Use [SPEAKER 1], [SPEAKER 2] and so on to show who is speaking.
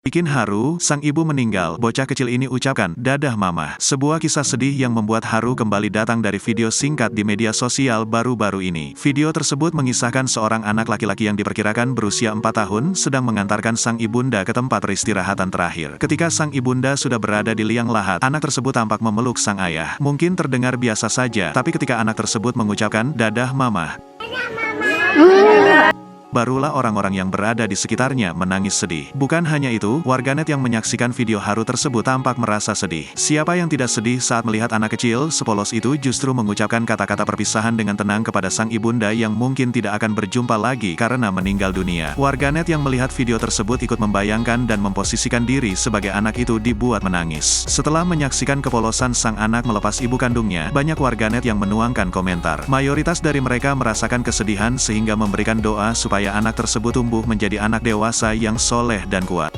[SPEAKER 1] Bikin haru, sang ibu meninggal, bocah kecil ini ucapkan, "Dadah mama." Sebuah kisah sedih yang membuat haru kembali datang dari video singkat di media sosial baru-baru ini. Video tersebut mengisahkan seorang anak laki-laki yang diperkirakan berusia 4 tahun, sedang mengantarkan sang ibunda ke tempat peristirahatan terakhir. Ketika sang ibunda sudah berada di liang lahat, anak tersebut tampak memeluk sang ayah. Mungkin terdengar biasa saja, tapi ketika anak tersebut mengucapkan, "Dadah mama," barulah orang-orang yang berada di sekitarnya menangis sedih. Bukan hanya itu, warganet yang menyaksikan video haru tersebut tampak merasa sedih. Siapa yang tidak sedih saat melihat anak kecil sepolos itu justru mengucapkan kata-kata perpisahan dengan tenang kepada sang ibunda yang mungkin tidak akan berjumpa lagi karena meninggal dunia. Warganet yang melihat video tersebut ikut membayangkan dan memposisikan diri sebagai anak itu dibuat menangis. Setelah menyaksikan kepolosan sang anak melepas ibu kandungnya, banyak warganet yang menuangkan komentar. Mayoritas dari mereka merasakan kesedihan sehingga memberikan doa supaya anak tersebut tumbuh menjadi anak dewasa yang soleh dan kuat.